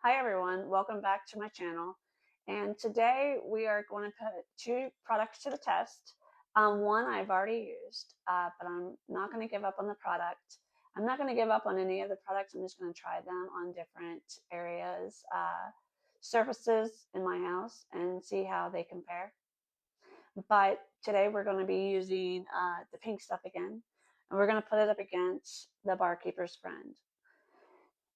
Hi everyone, welcome back to my channel. And today we are going to put two products to the test. One I've already used, but I'm not going to give up on the product. I'm not going to give up on any of the products. I'm just going to try them on different areas, surfaces in my house and see how they compare. But today we're going to be using the pink stuff again, and we're going to put it up against the Barkeeper's Friend.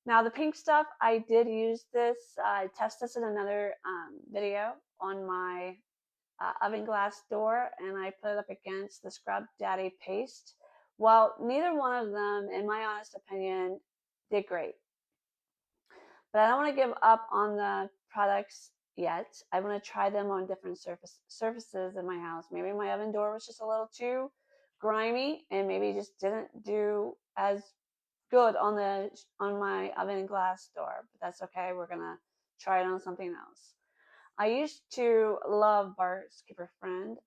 Now the pink stuff, I did use this, I tested this in another video on my oven glass door, and I put it up against the Scrub Daddy paste. Well, neither one of them, in my honest opinion, did great. But I don't want to give up on the products yet. I want to try them on different surfaces in my house. Maybe my oven door was just a little too grimy and maybe just didn't do as good on my oven glass door, but that's okay. We're gonna try it on something else. I used to love Barkeeper Friend.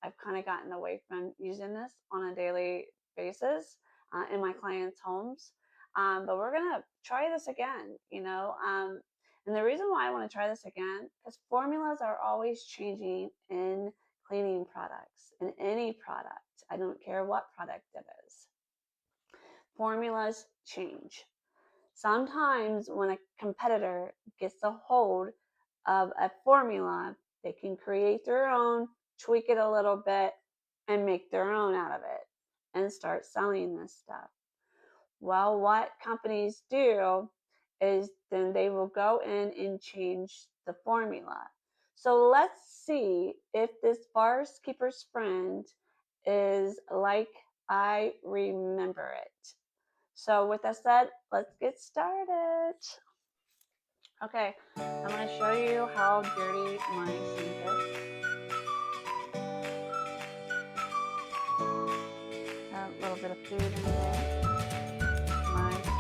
I've kind of gotten away from using this on a daily basis in my clients' homes, but we're gonna try this again. And the reason why I want to try this again is formulas are always changing in cleaning products, in any product. I don't care what product it is. Formulas change. Sometimes when a competitor gets a hold of a formula, they can create their own, tweak it a little bit, and make their own out of it and start selling this stuff. Well, what companies do is then they will go in and change the formula. So let's see if this Barkeeper's Friend is like I remember it. So with that said, let's get started. Okay, I'm going to show you how dirty my sink is. A little bit of food in there. My sink.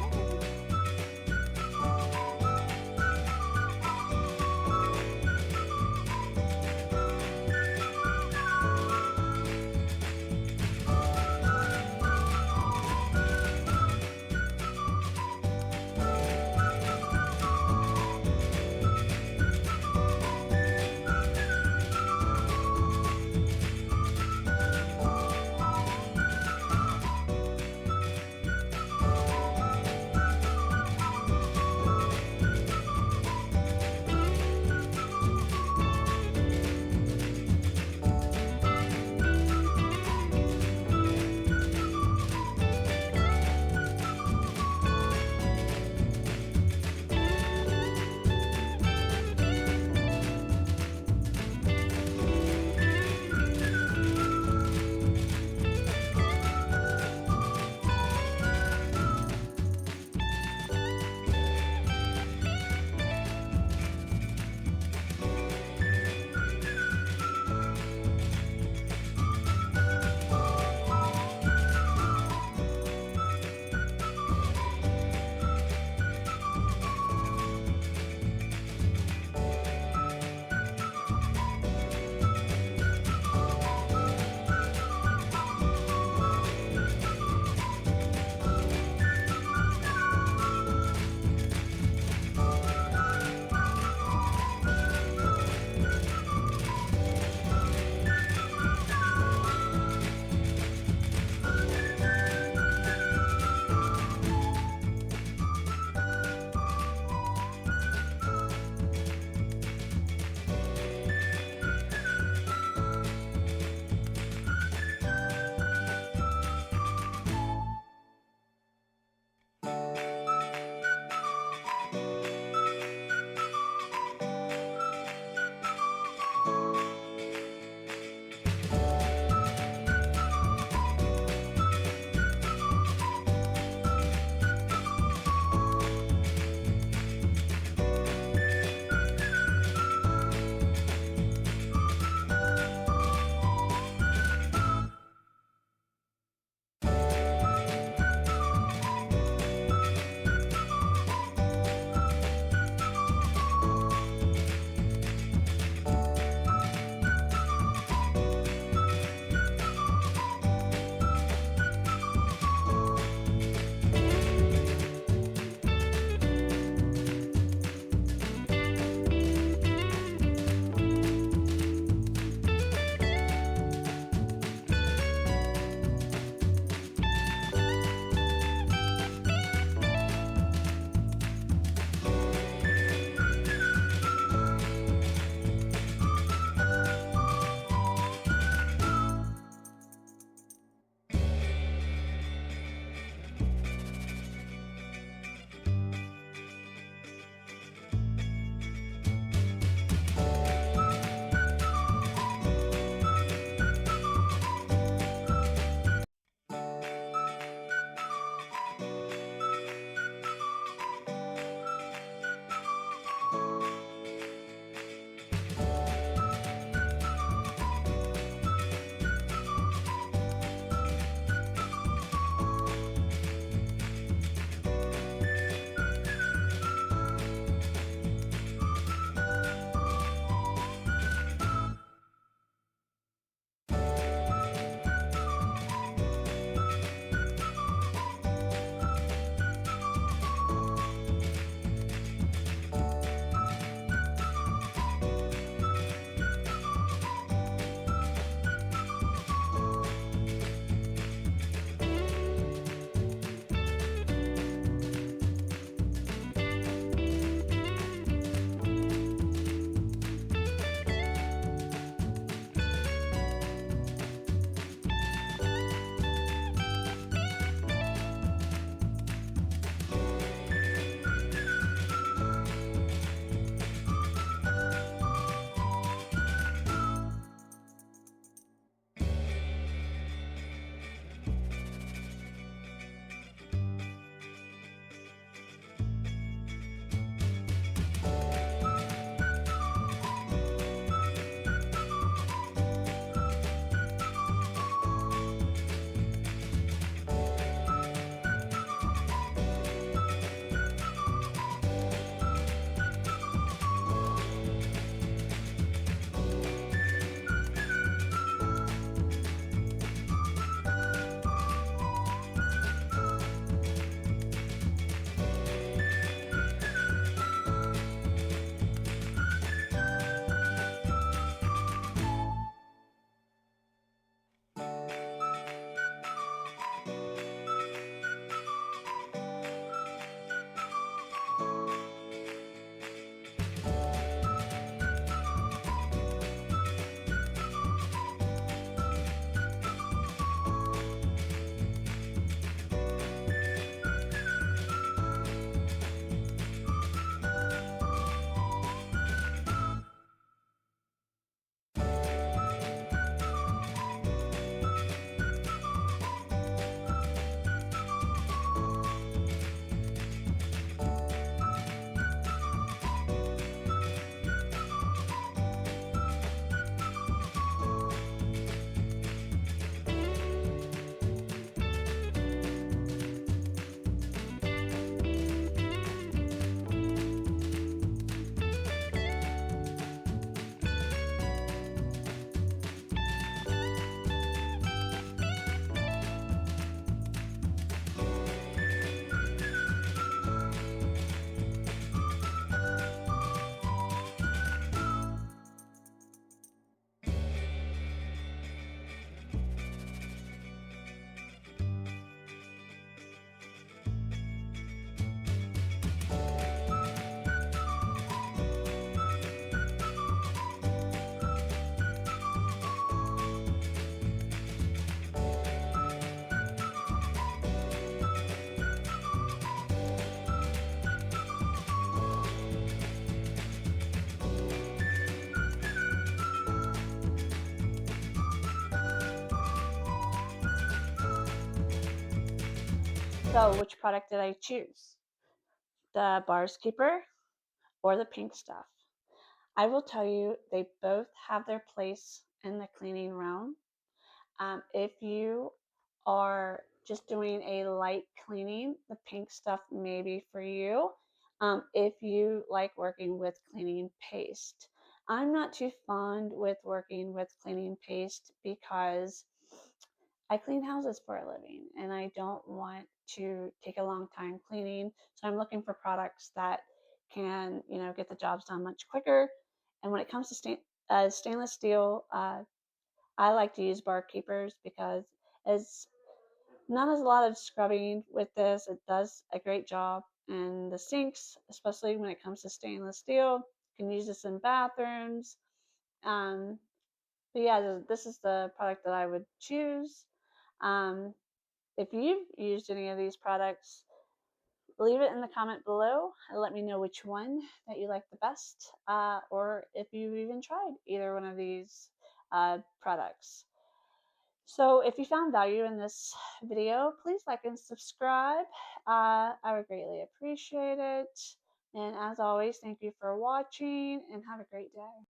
So which product did I choose? The bars keeper or the pink stuff? I will tell you, they both have their place in the cleaning realm. If you are just doing a light cleaning, the pink stuff may be for you. If you like working with cleaning paste, I'm not too fond with working with cleaning paste because I clean houses for a living and I don't want to take a long time cleaning. So I'm looking for products that can, get the jobs done much quicker. And when it comes to stainless steel, I like to use bar keepers because it's not as a lot of scrubbing with this. It does a great job. And the sinks, especially when it comes to stainless steel, you can use this in bathrooms. Um, but yeah, this is the product that I would choose. Um, if you've used any of these products, leave it in the comment below and let me know which one that you like the best, or if you've even tried either one of these products. So if you found value in this video, please like and subscribe. I would greatly appreciate it. And as always, thank you for watching and have a great day.